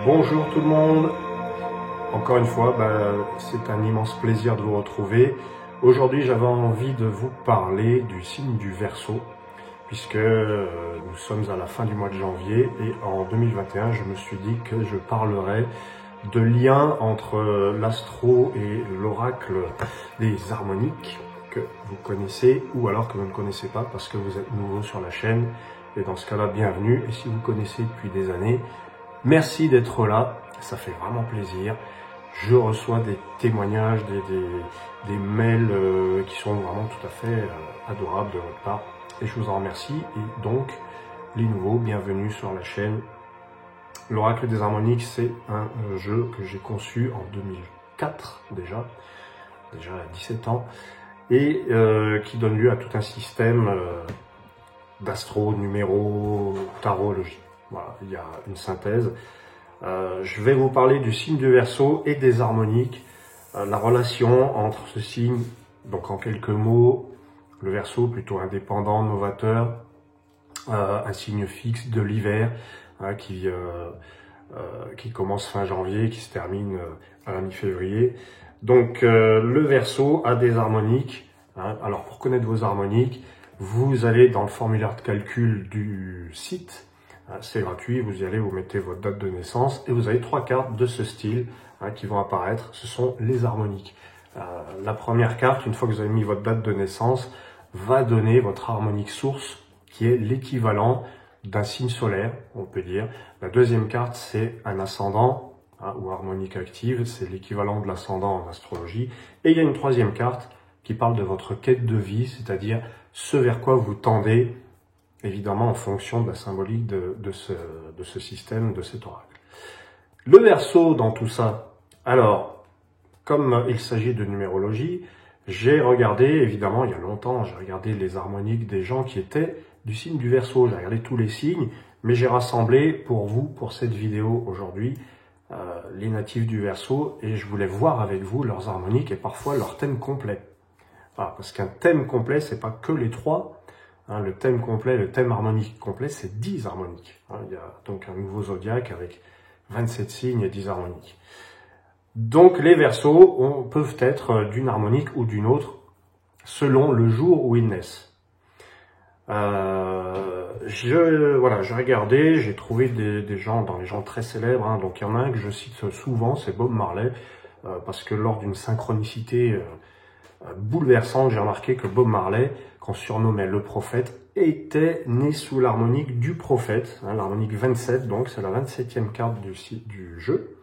Bonjour tout le monde, encore une fois, c'est un immense plaisir de vous retrouver. Aujourd'hui, j'avais envie de vous parler du signe du Verseau, puisque nous sommes à la fin du mois de janvier et en 2021, je me suis dit que je parlerais de lien entre l'astro et l'oracle des harmoniques que vous connaissez ou alors que vous ne connaissez pas parce que vous êtes nouveau sur la chaîne. Et dans ce cas-là, bienvenue. Et si vous connaissez depuis des années, merci d'être là, ça fait vraiment plaisir. Je reçois des témoignages, des mails qui sont vraiment tout à fait adorables de votre part. Et je vous en remercie. Et donc, les nouveaux, bienvenue sur la chaîne. L'Oracle des Harmoniques, c'est un jeu que j'ai conçu en 2004 déjà à 17 ans, et qui donne lieu à tout un système d'astro, numéro, tarologie. Voilà, il y a une synthèse. Je vais vous parler du signe du Verseau et des harmoniques, la relation entre ce signe, donc en quelques mots, le Verseau plutôt indépendant, novateur, un signe fixe de l'hiver, qui commence fin janvier, qui se termine à la mi-février. Donc le Verseau a des harmoniques. Alors pour connaître vos harmoniques, vous allez dans le formulaire de calcul du site. C'est gratuit, vous y allez, vous mettez votre date de naissance et vous avez 3 cartes de ce style qui vont apparaître. Ce sont les harmoniques. La première carte, une fois que vous avez mis votre date de naissance, va donner votre harmonique source, qui est l'équivalent d'un signe solaire, on peut dire. La deuxième carte, c'est un ascendant ou harmonique active, c'est l'équivalent de l'ascendant en astrologie. Et il y a une troisième carte qui parle de votre quête de vie, c'est-à-dire ce vers quoi vous tendez, évidemment en fonction de la symbolique de ce système, de cet oracle. Le Verseau dans tout ça, alors, comme il s'agit de numérologie, j'ai regardé, évidemment, il y a longtemps, j'ai regardé les harmoniques des gens qui étaient du signe du Verseau. J'ai regardé tous les signes, mais j'ai rassemblé pour vous, pour cette vidéo aujourd'hui, les natifs du Verseau, et je voulais voir avec vous leurs harmoniques et parfois leur thème complet. Parce qu'un thème complet, c'est pas que les 3. Le thème complet, le thème harmonique complet, c'est 10 harmoniques. Il y a donc un nouveau zodiaque avec 27 signes et 10 harmoniques. Donc les Verseaux peuvent être d'une harmonique ou d'une autre selon le jour où ils naissent. J'ai regardé, j'ai trouvé des gens, dans les gens très célèbres, donc il y en a un que je cite souvent, c'est Bob Marley, parce que lors d'une synchronicité bouleversante, j'ai remarqué que Bob Marley, qu'on surnommait le prophète, était né sous l'harmonique du prophète, l'harmonique 27, donc c'est la 27e carte du jeu.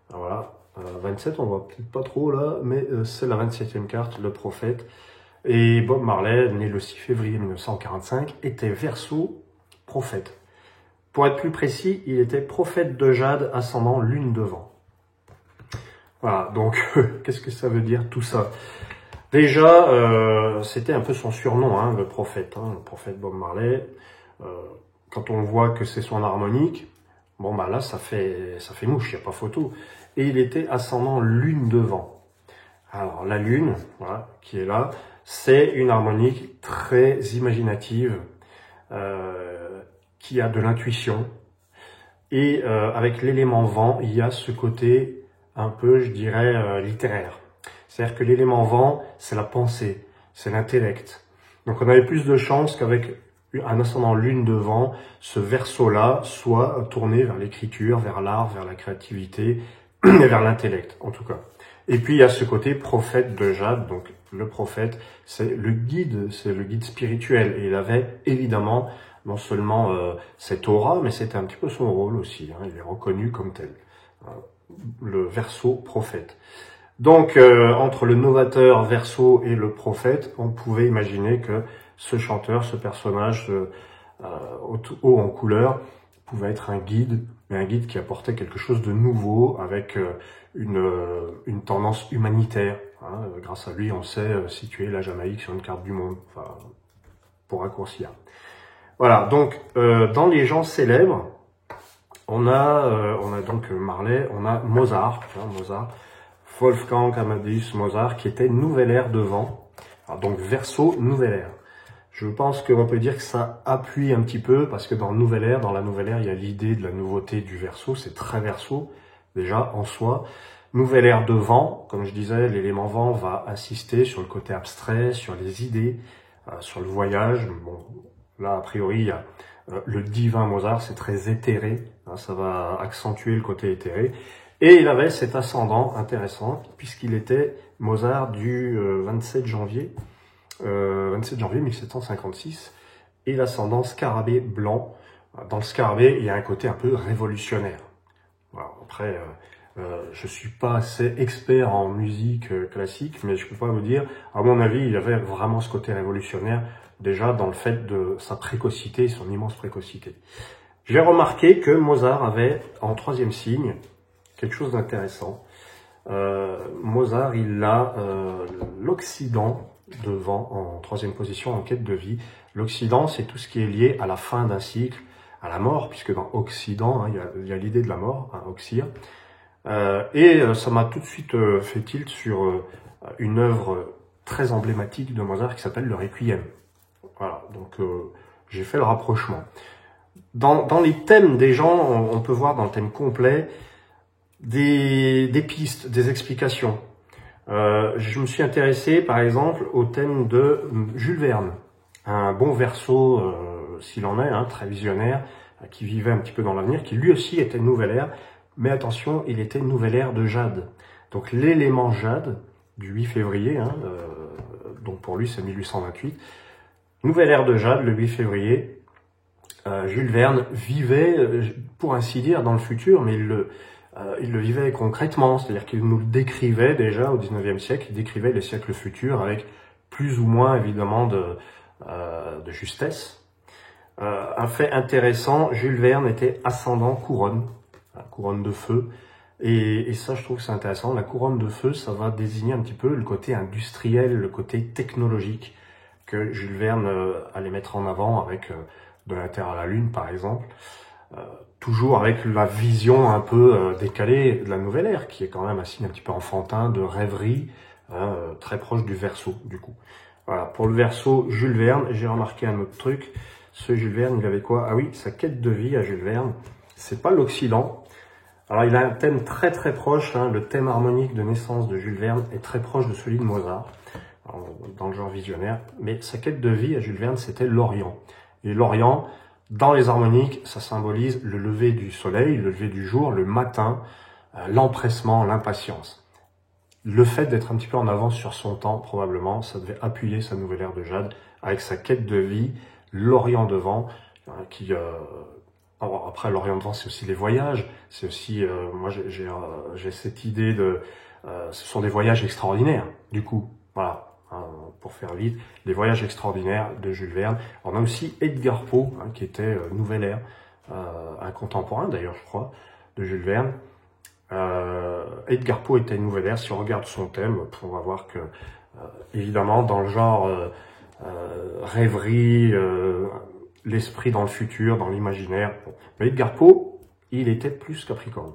Alors voilà, 27, on voit peut-être pas trop là, mais c'est la 27e carte, le prophète. Et Bob Marley, né le 6 février 1945, était Verseau prophète. Pour être plus précis, il était prophète de jade ascendant lune de vent. Voilà, donc qu'est-ce que ça veut dire tout ça? Déjà, c'était un peu son surnom, le prophète Bob Marley. Quand on voit que c'est son harmonique, là ça fait mouche, il n'y a pas photo. Et il était ascendant lune de vent. Alors la lune, voilà, qui est là, c'est une harmonique très imaginative, qui a de l'intuition. Et avec l'élément vent, il y a ce côté un peu, je dirais, littéraire. C'est-à-dire que l'élément vent, c'est la pensée, c'est l'intellect. Donc on avait plus de chances qu'avec un ascendant lune de vent, ce Verseau-là soit tourné vers l'écriture, vers l'art, vers la créativité, et vers l'intellect en tout cas. Et puis il y a ce côté prophète de jade, donc le prophète, c'est le guide spirituel. Et il avait évidemment non seulement cette aura, mais c'était un petit peu son rôle aussi. Il est reconnu comme tel, le Verseau prophète. Donc entre le novateur Verseau et le prophète, on pouvait imaginer que ce chanteur, ce personnage haut en couleur, pouvait être un guide, mais un guide qui apportait quelque chose de nouveau avec une tendance humanitaire. Grâce à lui, on sait situer la Jamaïque sur une carte du monde, pour raccourcir. Voilà, donc dans les gens célèbres, on a donc Marley, on a Mozart, Wolfgang Amadeus Mozart, qui était nouvelle ère de vent. Alors donc Verseau, nouvelle ère. Je pense qu'on peut dire que ça appuie un petit peu, parce que dans la nouvelle ère, il y a l'idée de la nouveauté du verso, c'est très verso, déjà, en soi. Nouvelle ère de vent, comme je disais, l'élément vent va insister sur le côté abstrait, sur les idées, sur le voyage. Bon, là, a priori, il y a le divin Mozart, c'est très éthéré, hein, ça va accentuer le côté éthéré. Et il avait cet ascendant intéressant, puisqu'il était Mozart du 27 janvier 1756, et l'ascendant scarabée blanc. Dans le scarabée, il y a un côté un peu révolutionnaire. Voilà. Après, je suis pas assez expert en musique classique, mais je peux pas vous dire, à mon avis, il y avait vraiment ce côté révolutionnaire, déjà dans le fait de sa précocité, son immense précocité. J'ai remarqué que Mozart avait, en troisième signe, quelque chose d'intéressant. Mozart, il a l'Occident devant, en troisième position, en quête de vie. L'Occident, c'est tout ce qui est lié à la fin d'un cycle, à la mort, puisque dans Occident, hein, il y a l'idée de la mort, hein, Oxyre. Ça m'a tout de suite fait tilt sur une œuvre très emblématique de Mozart qui s'appelle le Requiem. Voilà, donc j'ai fait le rapprochement. Dans les thèmes des gens, on peut voir dans le thème complet des pistes, des explications. Je me suis intéressé, par exemple, au thème de Jules Verne, un bon verso, s'il en est, hein, très visionnaire, qui vivait un petit peu dans l'avenir, qui lui aussi était nouvelle ère, mais attention, il était nouvelle ère de jade. Donc l'élément jade du 8 février, hein, donc pour lui c'est 1828, nouvelle ère de jade, le 8 février, Jules Verne vivait, pour ainsi dire, dans le futur, mais il le vivait concrètement, c'est-à-dire qu'il nous le décrivait déjà au 19e siècle, il décrivait les siècles futurs avec plus ou moins évidemment de justesse. Un fait intéressant, Jules Verne était ascendant couronne, couronne de feu, et ça je trouve que c'est intéressant. La couronne de feu, ça va désigner un petit peu le côté industriel, le côté technologique que Jules Verne allait mettre en avant avec de la Terre à la Lune par exemple. Toujours avec la vision un peu décalée de la nouvelle ère, qui est quand même un signe un petit peu enfantin, de rêverie, hein, très proche du Verseau, du coup. Voilà, pour le Verseau, Jules Verne, j'ai remarqué un autre truc. Ce Jules Verne, il avait quoi? Ah oui, sa quête de vie à Jules Verne, c'est pas l'Occident. Alors, il a un thème très très proche, hein, le thème harmonique de naissance de Jules Verne est très proche de celui de Mozart, dans le genre visionnaire. Mais sa quête de vie à Jules Verne, c'était l'Orient. Et l'Orient, dans les harmoniques, ça symbolise le lever du soleil, le lever du jour, le matin, l'empressement, l'impatience. Le fait d'être un petit peu en avance sur son temps, probablement, ça devait appuyer sa nouvelle ère de jade avec sa quête de vie, l'Orient devant, qui... Alors après, l'Orient devant, c'est aussi les voyages, c'est aussi... moi, j'ai cette idée de... ce sont des voyages extraordinaires, du coup, voilà. Pour faire vite, les voyages extraordinaires de Jules Verne. On a aussi Edgar Poe, hein, qui était nouvelle ère, un contemporain d'ailleurs, je crois, de Jules Verne. Edgar Poe était nouvelle ère. Si on regarde son thème, on va voir que, évidemment, dans le genre rêverie, l'esprit dans le futur, dans l'imaginaire. Bon. Mais Edgar Poe, il était plus Capricorne.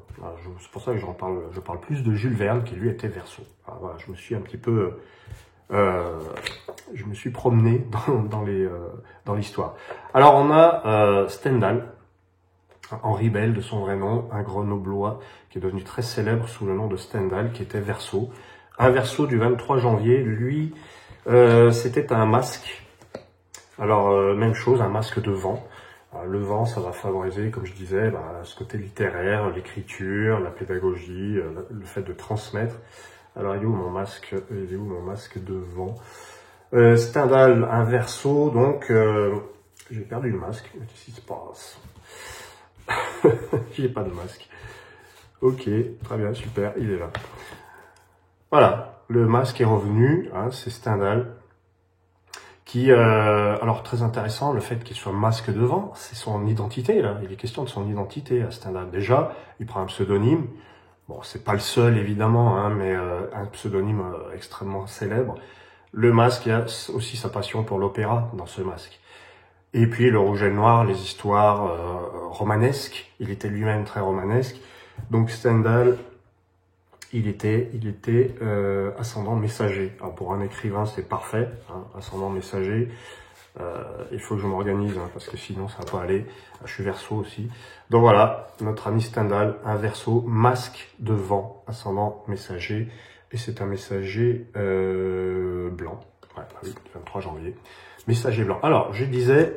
C'est pour ça que je parle plus de Jules Verne, qui lui était Verseau. Voilà, je me suis un petit peu... je me suis promené dans l'histoire. Alors on a Stendhal, Henri Bell de son vrai nom, un grenoblois qui est devenu très célèbre sous le nom de Stendhal, qui était Verseau. Un Verseau du 23 janvier, lui, c'était un masque. Alors même chose, un masque de vent. Le vent, ça va favoriser, comme je disais, ce côté littéraire, l'écriture, la pédagogie, le fait de transmettre. Alors, il est où mon masque? Il est où mon masque de vent? Stendhal, un Verseau, donc j'ai perdu le masque. Qu'est-ce qui se passe? J'ai pas de masque. Ok, très bien, super, il est là. Voilà, le masque est revenu, hein, c'est Stendhal. Qui, alors très intéressant, le fait qu'il soit masque de vent, c'est son identité, là. Il est question de son identité à Stendhal. Déjà, il prend un pseudonyme. Bon, c'est pas le seul, évidemment, hein, mais un pseudonyme extrêmement célèbre. Le masque, il y a aussi sa passion pour l'opéra dans ce masque. Et puis le rouge et le noir, les histoires romanesques. Il était lui-même très romanesque. Donc Stendhal, il était ascendant messager. Alors, pour un écrivain, c'est parfait, hein, ascendant messager. Il faut que je m'organise, hein, parce que sinon ça va pas aller. Je suis Verseau aussi. Donc voilà, notre ami Stendhal, un Verseau, masque de vent, ascendant messager. Et c'est un messager blanc. Ouais, bah oui, 23 janvier. Messager blanc. Alors, je disais,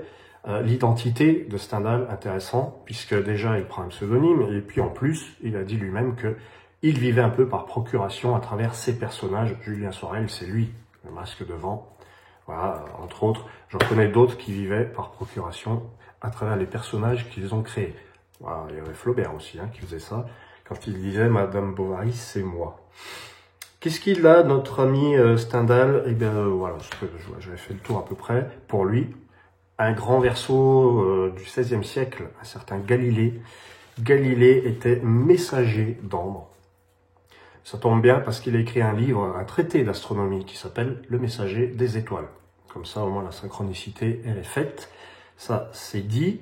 l'identité de Stendhal, intéressant, puisque déjà il prend un pseudonyme, et puis en plus, il a dit lui-même que il vivait un peu par procuration à travers ses personnages. Julien Sorel, c'est lui, le masque de vent. Voilà, entre autres, j'en connais d'autres qui vivaient par procuration à travers les personnages qu'ils ont créés. Voilà, il y avait Flaubert aussi qui faisait ça, quand il disait « Madame Bovary, c'est moi ». Qu'est-ce qu'il a, notre ami Stendhal? Eh bien, voilà, j'avais fait le tour à peu près. Pour lui, un grand Verseau du XVIe siècle, un certain Galilée. Galilée était messager d'ambre. Ça tombe bien parce qu'il a écrit un livre, un traité d'astronomie qui s'appelle « Le messager des étoiles ». Comme ça, au moins, la synchronicité, elle est faite. Ça, c'est dit.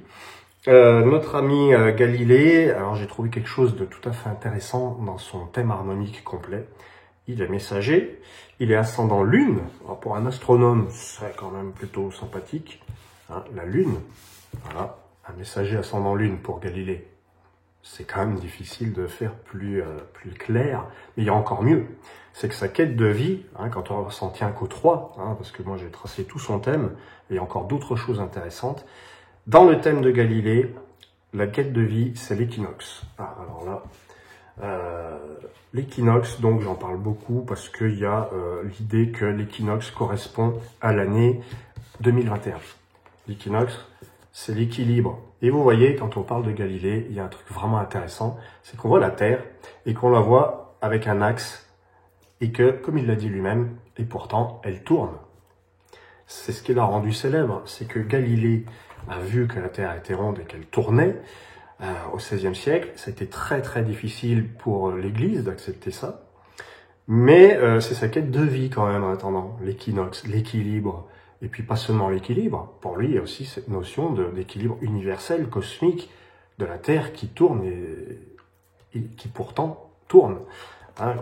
Notre ami Galilée, alors j'ai trouvé quelque chose de tout à fait intéressant dans son thème harmonique complet. Il est messager, il est ascendant lune. Alors pour un astronome, c'est quand même plutôt sympathique. Hein, la lune, voilà, un messager ascendant lune pour Galilée. C'est quand même difficile de faire plus clair, mais il y a encore mieux. C'est que sa quête de vie, quand on s'en tient qu'aux trois, parce que moi j'ai tracé tout son thème, et il y a encore d'autres choses intéressantes. Dans le thème de Galilée, la quête de vie, c'est l'équinoxe. Ah, alors là, l'équinoxe, donc j'en parle beaucoup parce qu'il y a l'idée que l'équinoxe correspond à l'année 2021. L'équinoxe, c'est l'équilibre. Et vous voyez, quand on parle de Galilée, il y a un truc vraiment intéressant, c'est qu'on voit la Terre et qu'on la voit avec un axe et que, comme il l'a dit lui-même, et pourtant, elle tourne. C'est ce qui l'a rendu célèbre, c'est que Galilée a vu que la Terre était ronde et qu'elle tournait au XVIe siècle. Ça a été très très difficile pour l'Église d'accepter ça, mais c'est sa quête de vie quand même en attendant, l'équinoxe, l'équilibre. Et puis pas seulement l'équilibre, pour lui il y a aussi cette notion d'équilibre universel, cosmique, de la Terre qui tourne et qui pourtant tourne.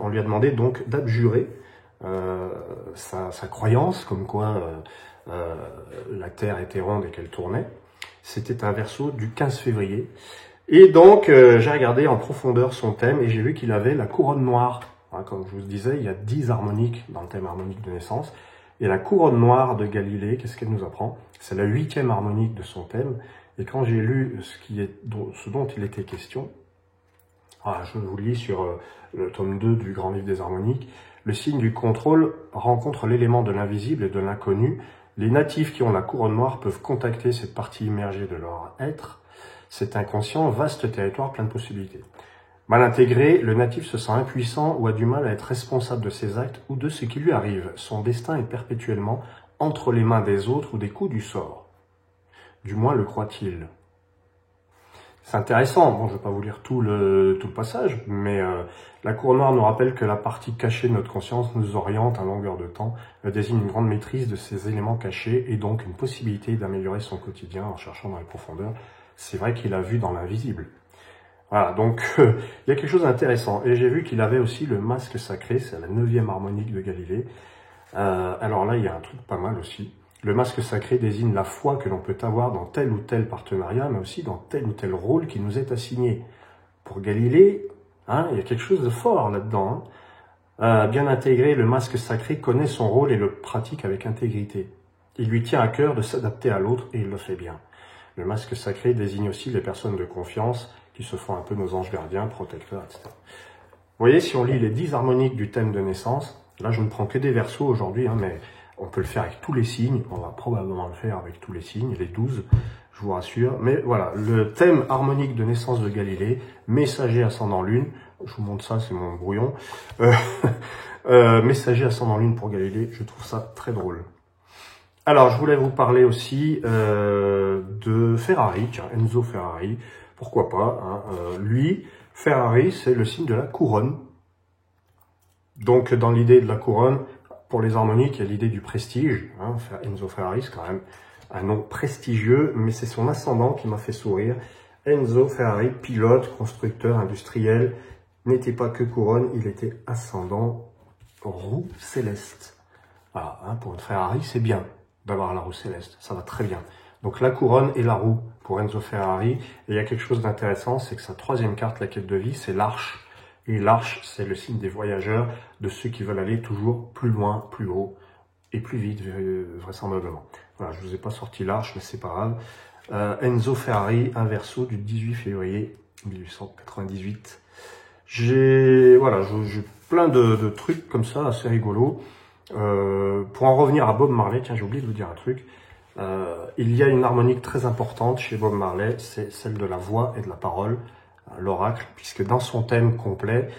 On lui a demandé donc d'abjurer sa croyance, comme quoi la Terre était ronde et qu'elle tournait. C'était un Verseau du 15 février. Et donc j'ai regardé en profondeur son thème et j'ai vu qu'il avait la couronne noire. Comme je vous disais, il y a 10 harmoniques dans le thème harmonique de naissance. Et la couronne noire de Galilée, qu'est-ce qu'elle nous apprend? C'est la 8e harmonique de son thème. Et quand j'ai lu ce dont il était question, je vous lis sur le tome 2 du Grand Livre des Harmoniques, le signe du contrôle rencontre l'élément de l'invisible et de l'inconnu. Les natifs qui ont la couronne noire peuvent contacter cette partie immergée de leur être, cet inconscient, vaste territoire plein de possibilités. Mal intégré, le natif se sent impuissant ou a du mal à être responsable de ses actes ou de ce qui lui arrive. Son destin est perpétuellement entre les mains des autres ou des coups du sort. Du moins le croit-il. C'est intéressant, bon je ne vais pas vous lire tout le passage, mais la couronne noire nous rappelle que la partie cachée de notre conscience nous oriente à longueur de temps, désigne une grande maîtrise de ces éléments cachés et donc une possibilité d'améliorer son quotidien en cherchant dans les profondeurs. C'est vrai qu'il a vu dans l'invisible. Voilà, donc il y a quelque chose d'intéressant. Et j'ai vu qu'il avait aussi le masque sacré, c'est la 9e harmonique de Galilée. Alors là, il y a un truc pas mal aussi. Le masque sacré désigne la foi que l'on peut avoir dans tel ou tel partenariat, mais aussi dans tel ou tel rôle qui nous est assigné. Pour Galilée, il y a quelque chose de fort là-dedans. Bien intégré, le masque sacré connaît son rôle et le pratique avec intégrité. Il lui tient à cœur de s'adapter à l'autre et il le fait bien. Le masque sacré désigne aussi les personnes de confiance qui se font un peu nos anges gardiens, protecteurs, etc. Vous voyez, si on lit les 10 harmoniques du thème de naissance, là je ne prends que des Verseaux aujourd'hui, mais on peut le faire avec tous les signes, on va probablement le faire avec tous les signes, les 12, je vous rassure. Mais voilà, le thème harmonique de naissance de Galilée, messager ascendant lune, je vous montre ça, c'est mon brouillon, messager ascendant lune pour Galilée, je trouve ça très drôle. Alors, je voulais vous parler aussi de Ferrari, tiens, Enzo Ferrari, pourquoi pas, lui, Ferrari, c'est le signe de la couronne. Donc, dans l'idée de la couronne, pour les harmoniques, il y a l'idée du prestige. Enzo Ferrari, c'est quand même un nom prestigieux, mais c'est son ascendant qui m'a fait sourire. Enzo Ferrari, pilote, constructeur, industriel, n'était pas que couronne, il était ascendant roue céleste. Voilà, pour une Ferrari, c'est bien d'avoir la roue céleste, ça va très bien. Donc la couronne et la roue pour Enzo Ferrari. Et il y a quelque chose d'intéressant, c'est que sa troisième carte, la quête de vie, c'est l'arche. Et l'arche, c'est le signe des voyageurs, de ceux qui veulent aller toujours plus loin, plus haut et plus vite, vraisemblablement. Voilà, je vous ai pas sorti l'arche, mais c'est pas grave. Enzo Ferrari, un verso du 18 février 1898. J'ai plein de trucs comme ça, assez rigolos. Pour en revenir à Bob Marley, tiens, j'ai oublié de vous dire un truc. Il y a une harmonique très importante chez Bob Marley, c'est celle de la voix et de la parole, l'oracle, puisque dans son thème complet,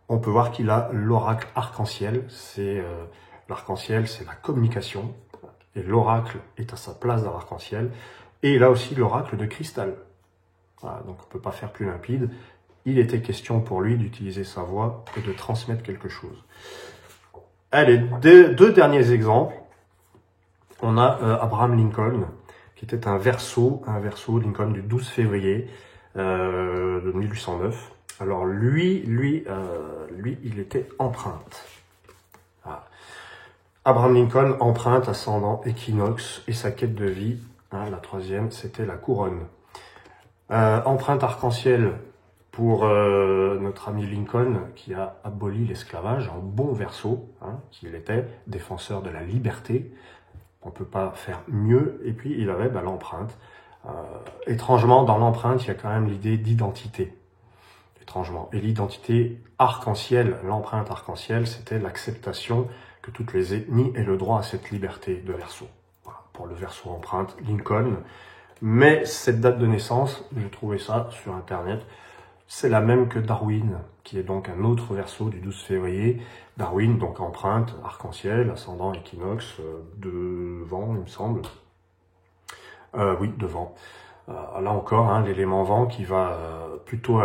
on peut voir qu'il a l'oracle arc-en-ciel. L'arc-en-ciel, c'est la communication, et l'oracle est à sa place dans l'arc-en-ciel. Et il a aussi l'oracle de cristal. Voilà, donc on ne peut pas faire plus limpide. Il était question pour lui d'utiliser sa voix et de transmettre quelque chose. Allez, deux derniers exemples. On a Abraham Lincoln, qui était un verso Lincoln du 12 février de 1809. Alors lui, il était empreinte. Voilà. Abraham Lincoln, empreinte, ascendant, équinoxe, et sa quête de vie, la troisième, c'était la couronne. Empreinte arc-en-ciel pour notre ami Lincoln, qui a aboli l'esclavage, un bon verso, qu'il était, défenseur de la liberté. On ne peut pas faire mieux. Et puis, il avait l'empreinte. Étrangement, dans l'empreinte, il y a quand même l'idée d'identité. Étrangement. Et l'identité arc-en-ciel, l'empreinte arc-en-ciel, c'était l'acceptation que toutes les ethnies aient le droit à cette liberté de verso. Voilà, pour le verso empreinte, Lincoln. Mais cette date de naissance, j'ai trouvé ça sur Internet, c'est la même que Darwin, qui est donc un autre verso du 12 février. Darwin, donc empreinte, arc-en-ciel, ascendant, équinoxe, devant, il me semble. Oui, devant. Là encore, l'élément vent qui va plutôt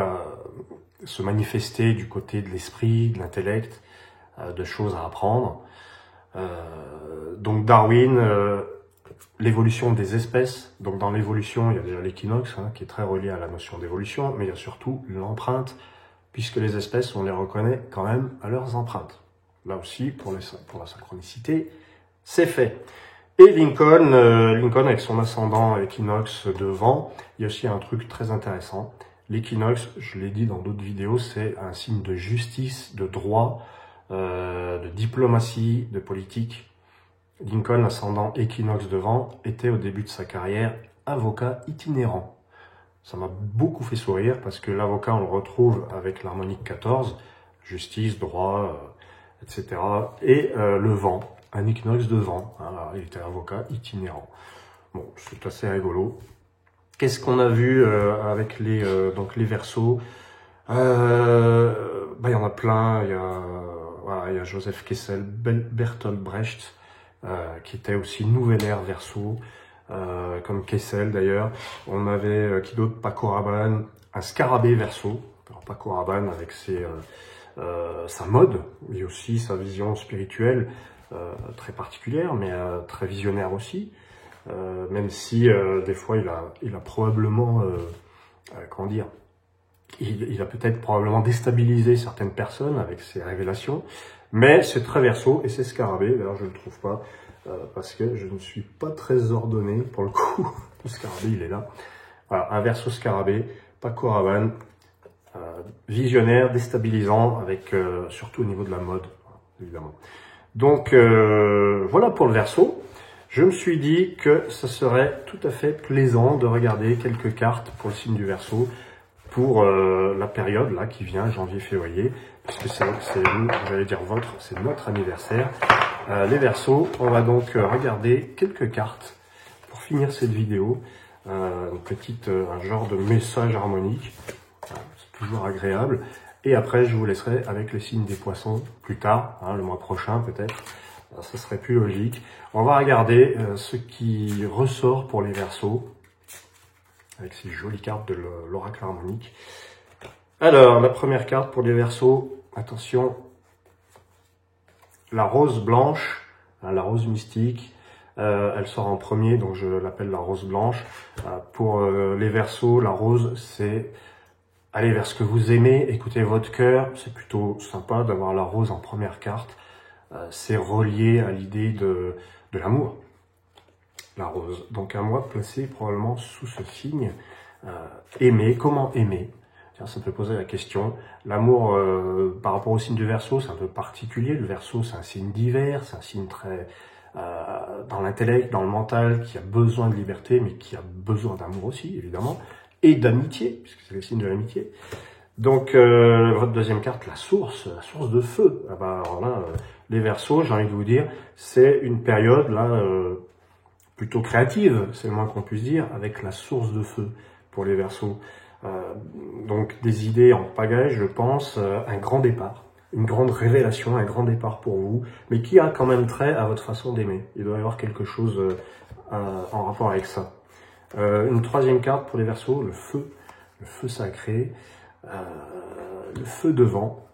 se manifester du côté de l'esprit, de l'intellect, de choses à apprendre. Donc Darwin, l'évolution des espèces. Donc dans l'évolution, il y a déjà l'équinoxe, qui est très relié à la notion d'évolution, mais il y a surtout l'empreinte, puisque les espèces, on les reconnaît quand même à leurs empreintes. Là aussi, pour la synchronicité, c'est fait. Et Lincoln avec son ascendant équinoxe de vent, il y a aussi un truc très intéressant. L'équinoxe, je l'ai dit dans d'autres vidéos, c'est un signe de justice, de droit, de diplomatie, de politique. Lincoln, ascendant équinoxe de vent, était au début de sa carrière avocat itinérant. Ça m'a beaucoup fait sourire parce que l'avocat, on le retrouve avec l'harmonique 14, justice, droit, etc. Et le vent, un équinoxe de vent. Il était avocat itinérant. Bon, c'est assez rigolo. Qu'est-ce qu'on a vu avec les versos? Il y en a plein. Il y a Joseph Kessel, Bertolt Brecht, qui était aussi nouvelle ère verso, comme Kessel d'ailleurs. On avait qui d'autre? Paco Rabanne, un scarabée verso. Alors Paco Rabanne avec sa mode et aussi sa vision spirituelle très particulière, mais très visionnaire aussi. Même si des fois il a probablement, comment dire, il a peut-être probablement déstabilisé certaines personnes avec ses révélations, mais c'est très verso et c'est scarabée. D'ailleurs, je ne le trouve pas parce que je ne suis pas très ordonné pour le coup. Le scarabée, il est là. Voilà, un verso scarabée, Paco Rabanne, visionnaire, déstabilisant, avec surtout au niveau de la mode, évidemment. Donc voilà pour le verso. Je me suis dit que ce serait tout à fait plaisant de regarder quelques cartes pour le signe du Verseau pour la période là qui vient, janvier-février, puisque c'est notre anniversaire. Les Verseaux, on va donc regarder quelques cartes pour finir cette vidéo. Un genre de message harmonique, c'est toujours agréable. Et après, je vous laisserai avec les signes des Poissons plus tard, le mois prochain peut-être. Ça serait plus logique. On va regarder ce qui ressort pour les Verseaux avec ces jolies cartes de l'oracle harmonique. Alors, la première carte pour les Verseaux, attention, la rose blanche, la rose mystique. Elle sort en premier, donc je l'appelle la rose blanche. Pour les Verseaux, la rose, c'est aller vers ce que vous aimez, écoutez votre cœur. C'est plutôt sympa d'avoir la rose en première carte. C'est relié à l'idée de l'amour. la rose. Donc un mois placé probablement sous ce signe. Aimer, comment aimer? Tiens, ça peut poser la question. L'amour par rapport au signe du Verseau, c'est un peu particulier. Le Verseau, c'est un signe divers, c'est un signe très dans l'intellect, dans le mental, qui a besoin de liberté, mais qui a besoin d'amour aussi, évidemment, et d'amitié, puisque c'est le signe de l'amitié. Donc, votre deuxième carte, la source de feu. Ah bah, alors là, les Verseaux, j'ai envie de vous dire, c'est une période là plutôt créative, c'est le moins qu'on puisse dire, avec la source de feu pour les Verseaux. Donc des idées en pagaille, je pense, un grand départ, une grande révélation, un grand départ pour vous, mais qui a quand même trait à votre façon d'aimer. Il doit y avoir quelque chose en rapport avec ça. Une troisième carte pour les Verseaux, le feu sacré, le feu de vent.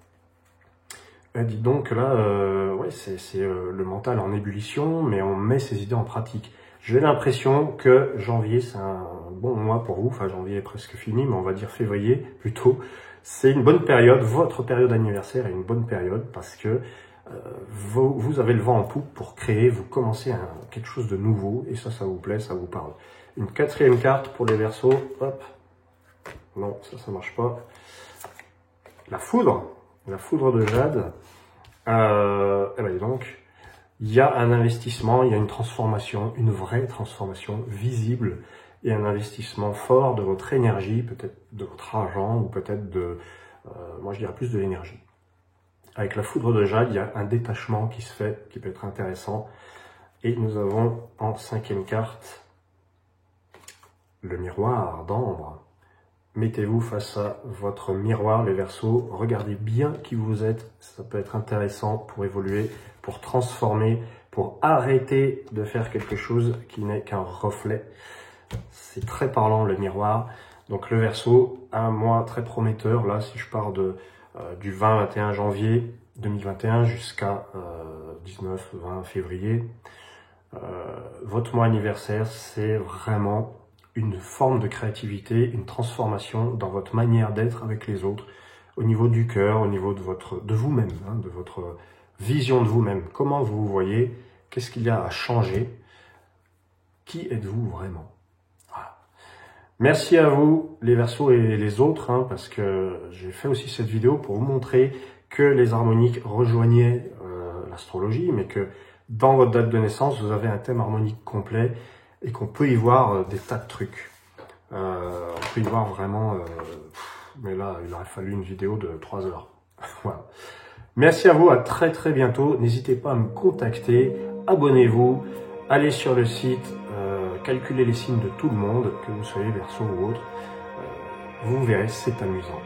Dis donc là, ouais, c'est le mental en ébullition, mais on met ses idées en pratique. J'ai l'impression que janvier, c'est un bon mois pour vous. Enfin, janvier est presque fini, mais on va dire février plutôt. C'est une bonne période. Votre période anniversaire est une bonne période parce que vous avez le vent en poupe pour créer, vous commencez quelque chose de nouveau. Et ça vous plaît, ça vous parle. Une quatrième carte pour les Verseaux. Hop. Non, ça marche pas. La foudre de Jade. Eh ben donc, il y a un investissement, il y a une transformation, une vraie transformation visible et un investissement fort de votre énergie, peut-être de votre argent ou peut-être moi je dirais plus de l'énergie. Avec la foudre de Jade, il y a un détachement qui se fait, qui peut être intéressant. Et nous avons en cinquième carte le miroir d'ambre. Mettez-vous face à votre miroir, les Verseaux. Regardez bien qui vous êtes. Ça peut être intéressant pour évoluer, pour transformer, pour arrêter de faire quelque chose qui n'est qu'un reflet. C'est très parlant, le miroir. Donc le Verseau, un mois très prometteur. Là, si je pars du 20-21 janvier 2021 jusqu'à 19-20 février, votre mois anniversaire, c'est vraiment une forme de créativité, une transformation dans votre manière d'être avec les autres, au niveau du cœur, au niveau de vous-même, hein, de votre vision de vous-même. Comment vous vous voyez? Qu'est-ce qu'il y a à changer? Qui êtes-vous vraiment? Voilà. Merci à vous, les Verseaux et les autres, hein, parce que j'ai fait aussi cette vidéo pour vous montrer que les harmoniques rejoignaient l'astrologie, mais que dans votre date de naissance, vous avez un thème harmonique complet, et qu'on peut y voir des tas de trucs. On peut y voir vraiment... mais là, il aurait fallu une vidéo de 3 heures. Voilà. Merci à vous, à très très bientôt. N'hésitez pas à me contacter, abonnez-vous, allez sur le site, calculez les signes de tout le monde, que vous soyez Verseau ou autre. Vous verrez, c'est amusant.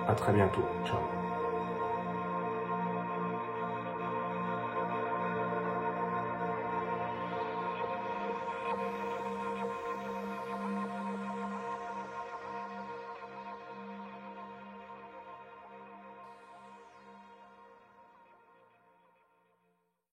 À très bientôt. Ciao.